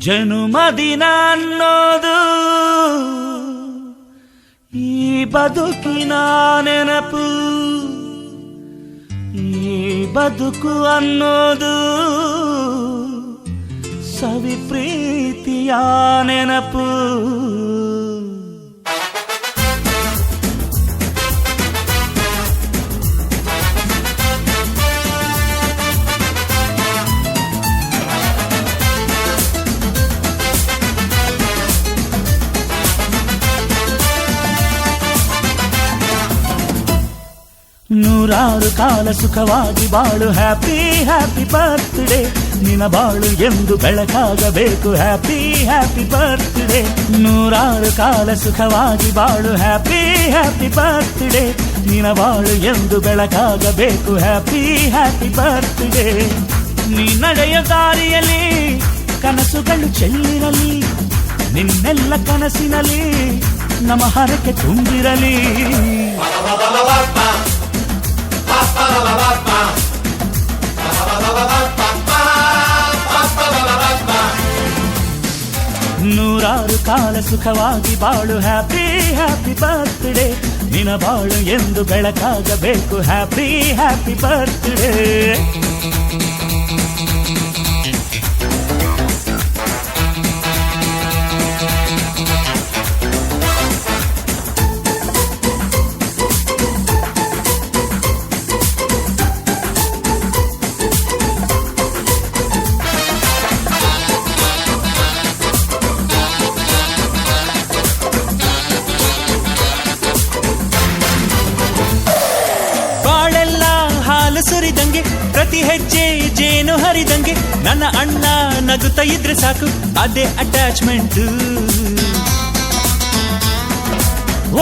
ಜನುಮದಿನ ಅನ್ನೋದು ಈ ಬದುಕಿನ ನೆನಪು, ಈ ಬದುಕು ಅನ್ನೋದು ಸವಿ ಪ್ರೀತಿಯ ನೆನಪು. ನೂರಾರು ಕಾಲ ಸುಖವಾಗಿ ಬಾಳು, ಹ್ಯಾಪಿ ಹ್ಯಾಪಿ ಬರ್ತ್ಡೇ. ನಿನ್ನ ಬಾಳು ಎಂದು ಬೆಳಕಾಗಬೇಕು, ಹ್ಯಾಪಿ ಹ್ಯಾಪಿ ಬರ್ತ್ಡೇ. ನೂರಾರು ಕಾಲ ಸುಖವಾಗಿ ಬಾಳು, ಹ್ಯಾಪಿ ಹ್ಯಾಪಿ ಬರ್ತ್ಡೇ. ನಿನ್ನ ಬಾಳು ಎಂದು ಬೆಳಕಾಗಬೇಕು, ಹ್ಯಾಪಿ ಹ್ಯಾಪಿ ಬರ್ತ್ಡೇ. ನೀ ನಡೆಯ ದಾರಿಯಲ್ಲಿ ಕನಸುಗಳು ಚೆಲ್ಲಿರಲಿ, ನಿನ್ನೆಲ್ಲ ಕನಸಿನಲ್ಲಿ ನಮ್ಮ ಹರಕೆ ತುಂಬಿರಲಿ. ನೂರಾರು ಕಾಲ ಸುಖವಾಗಿ ಬಾಳು, ಹ್ಯಾಪಿ ಹ್ಯಾಪಿ ಬರ್ತ್ಡೇ. ನಿನ್ನ ಬಾಳು ಎಂದು ಬೆಳಕಾಗಬೇಕು, ಹ್ಯಾಪಿ ಹ್ಯಾಪಿ ಬರ್ತ್ಡೇ. ಸುರಿದಂಗೆ ಪ್ರತಿ ಹೆಜ್ಜೆ ಜೇನು ಹರಿದಂಗೆ, ನನ್ನ ಅಣ್ಣ ನಗುತ್ತಾ ಇದ್ರೆ ಸಾಕು, ಅದೇ ಅಟ್ಯಾಚ್ಮೆಂಟ್.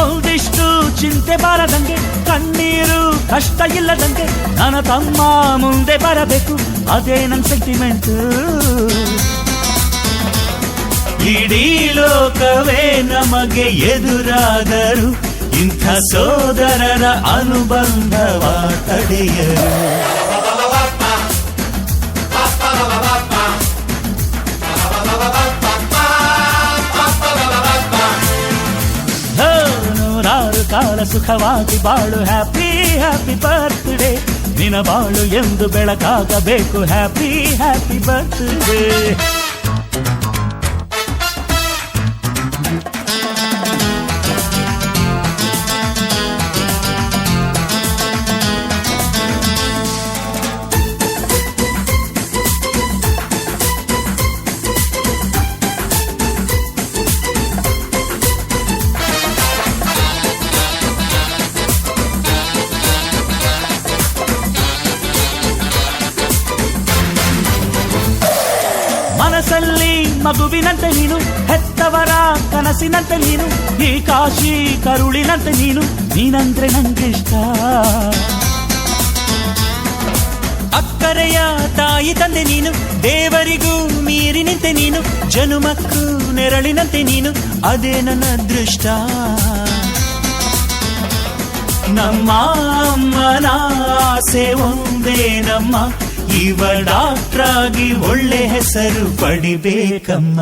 ಒಂದಿಷ್ಟು ಚಿಂತೆ ಬಾರದಂಗೆ, ಕಣ್ಣೀರು ಕಷ್ಟ ಇಲ್ಲದಂಗೆ, ನನ್ನ ತಮ್ಮ ಮುಂದೆ ಬರಬೇಕು, ಅದೇ ನನ್ನ ಸೆಂಟಿಮೆಂಟ್. ಇಡೀ ಲೋಕವೇ ನಮಗೆ ಎದುರಾದರು, ಇಂಥ ಸೋದರರ ಅನುಬಂಧವ ತಡೆಯರು. ನೂರಾರು ಕಾಲ ಸುಖವಾಗಿ ಬಾಳು, ಹ್ಯಾಪಿ ಹ್ಯಾಪಿ ಬರ್ತ್ಡೇ. ನಿನ್ನ ಬಾಳು ಎಂದು ಬೆಳಕಾಗಬೇಕು, ಹ್ಯಾಪಿ ಹ್ಯಾಪಿ ಬರ್ತ್ಡೇ. ಮನಸ್ಸಲ್ಲಿ ಮಗುವಿನಂತೆ ನೀನು, ಹೆತ್ತವರ ಕನಸಿನಂತೆ ನೀನು, ಈ ಕಾಶಿ ಕರುಳಿನಂತೆ ನೀನು, ನೀನಂದ್ರೆ ನಂಗಿಷ್ಟ. ಅಕ್ಕರೆಯ ತಾಯಿ ತಂದೆ ನೀನು, ದೇವರಿಗೂ ಮೀರಿ ನಿಂತೆ ನೀನು, ಜನುಮಕ್ಕೂ ನೆರಳಿನಂತೆ ನೀನು, ಅದೇ ನನ್ನ ಅದೃಷ್ಟ. ನಮ್ಮ ಅಮ್ಮನ ಆಸೆ ಒಂದೇ ನಮ್ಮ, ಇವ ಡಾಕ್ಟ್ರಾಗಿ ಒಳ್ಳೆ ಹೆಸರು ಪಡಿಬೇಕಮ್ಮ.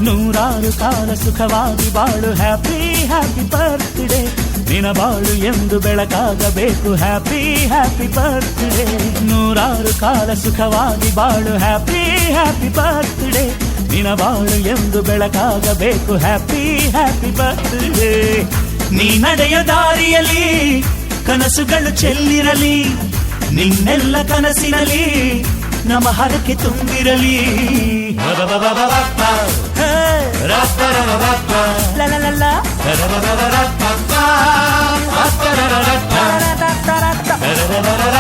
ನೂರಾರು ಕಾಲ ಸುಖವಾಗಿ ಬಾಳು, ಹ್ಯಾಪಿ ಹ್ಯಾಪಿ ಬರ್ತ್ಡೇ. ನಿನ್ನ ಬಾಳು ಎಂದು ಬೆಳಕಾಗಬೇಕು, ಹ್ಯಾಪಿ ಹ್ಯಾಪಿ ಬರ್ತ್ಡೇ. ನೂರಾರು ಕಾಲ ಸುಖವಾಗಿ ಬಾಳು, ಹ್ಯಾಪಿ ಹ್ಯಾಪಿ ಬರ್ತ್ಡೇ. ನಿನ್ನ ಬಾಳು ಎಂದು ಬೆಳಕಾಗಬೇಕು, ಹ್ಯಾಪಿ ಹ್ಯಾಪಿ ಬರ್ತ್ಡೇ. ನೀ ನಡೆಯ ದಾರಿಯಲ್ಲಿ ಕನಸುಗಳು ಚೆಲ್ಲಿರಲಿ, ನಿನ್ನೆಲ್ಲ ಕನಸಿನಲ್ಲಿ ನಮ್ಮ ಹರಕೆ ತುಂಬಿರಲಿ. ಲ